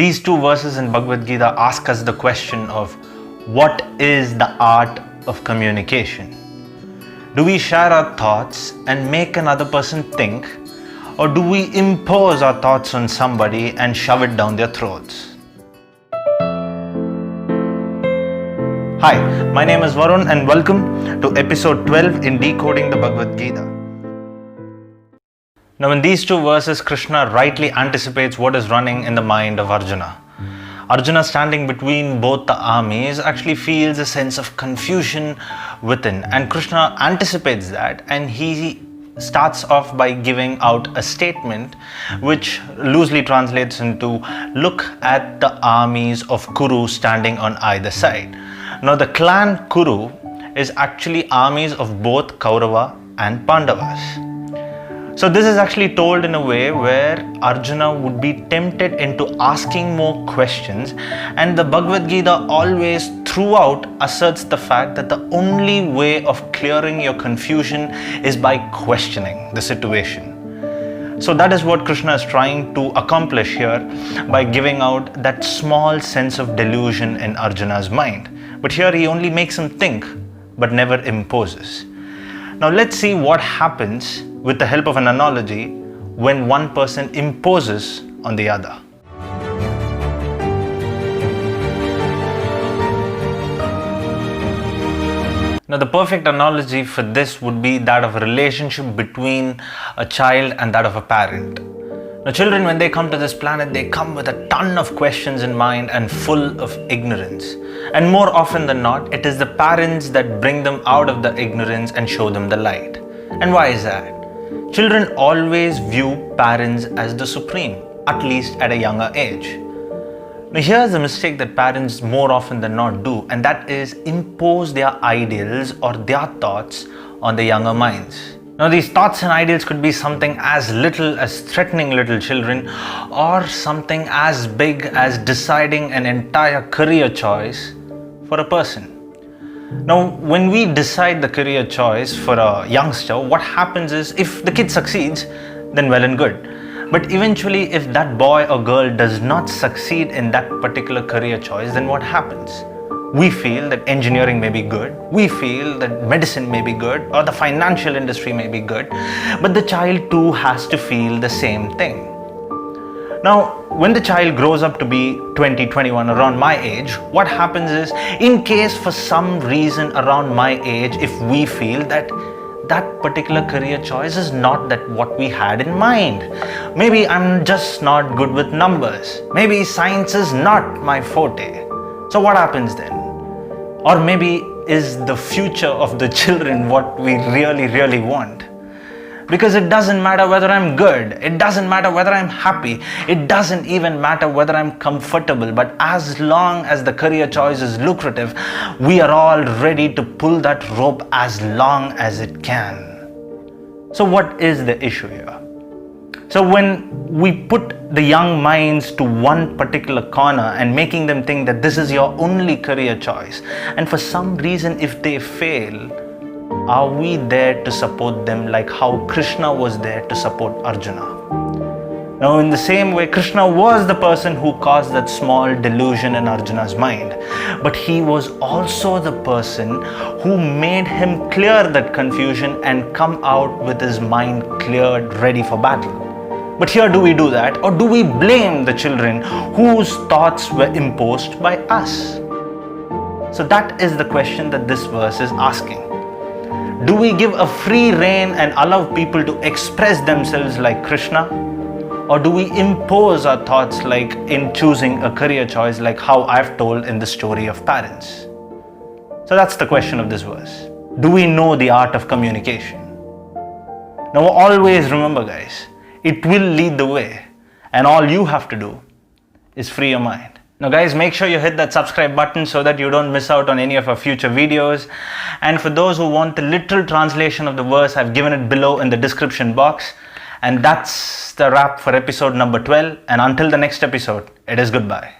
These two verses in Bhagavad Gita ask us the question of what is the art of communication? Do we share our thoughts and make another person think, or do we impose our thoughts on somebody and shove it down their throats? Hi, my name is Varun and welcome to episode 12 in Decoding the Bhagavad Gita. Now in these two verses, Krishna rightly anticipates what is running in the mind of Arjuna. Arjuna, standing between both the armies, actually feels a sense of confusion within, and Krishna anticipates that, and he starts off by giving out a statement which loosely translates into, look at the armies of Kuru standing on either side. Now the clan Kuru is actually armies of both Kaurava and Pandavas. So this is actually told in a way where Arjuna would be tempted into asking more questions, and the Bhagavad Gita always throughout asserts the fact that the only way of clearing your confusion is by questioning the situation. So that is what Krishna is trying to accomplish here by giving out that small sense of delusion in Arjuna's mind. But here he only makes him think, but never imposes. Now let's see what happens with the help of an analogy when one person imposes on the other. Now the perfect analogy for this would be that of a relationship between a child and that of a parent. Now children, when they come to this planet, they come with a ton of questions in mind and full of ignorance. And more often than not, it is the parents that bring them out of the ignorance and show them the light. And why is that? Children always view parents as the supreme, at least at a younger age. Now here's a mistake that parents more often than not do, and that is impose their ideals or their thoughts on the younger minds. Now these thoughts and ideals could be something as little as threatening little children, or something as big as deciding an entire career choice for a person. Now, when we decide the career choice for a youngster, what happens is, if the kid succeeds, then well and good. But eventually, if that boy or girl does not succeed in that particular career choice, then what happens? We feel that engineering may be good, we feel that medicine may be good, or the financial industry may be good, but the child too has to feel the same thing. Now, when the child grows up to be 20, 21, around my age, what happens is, in case for some reason around my age, if we feel that that particular career choice is not that what we had in mind, maybe I'm just not good with numbers, maybe science is not my forte. So what happens then? Or maybe is the future of the children what we really want? Because it doesn't matter whether I'm good, it doesn't matter whether I'm happy, it doesn't even matter whether I'm comfortable, but as long as the career choice is lucrative, we are all ready to pull that rope as long as it can. So what is the issue here? So when we put the young minds to one particular corner and making them think that this is your only career choice, and for some reason if they fail, are we there to support them like how Krishna was there to support Arjuna? Now in the same way, Krishna was the person who caused that small delusion in Arjuna's mind, but he was also the person who made him clear that confusion and come out with his mind cleared, ready for battle. But here, do we do that, or do we blame the children whose thoughts were imposed by us? So that is the question that this verse is asking. Do we give a free rein and allow people to express themselves like Krishna? Or do we impose our thoughts like in choosing a career choice like how I've told in the story of parents? So that's the question of this verse. Do we know the art of communication? Now always remember guys, it will lead the way, and all you have to do is free your mind. Now guys, make sure you hit that subscribe button so that you don't miss out on any of our future videos. And for those who want the literal translation of the verse, I've given it below in the description box. And that's the wrap for episode number 12. And until the next episode, it is goodbye.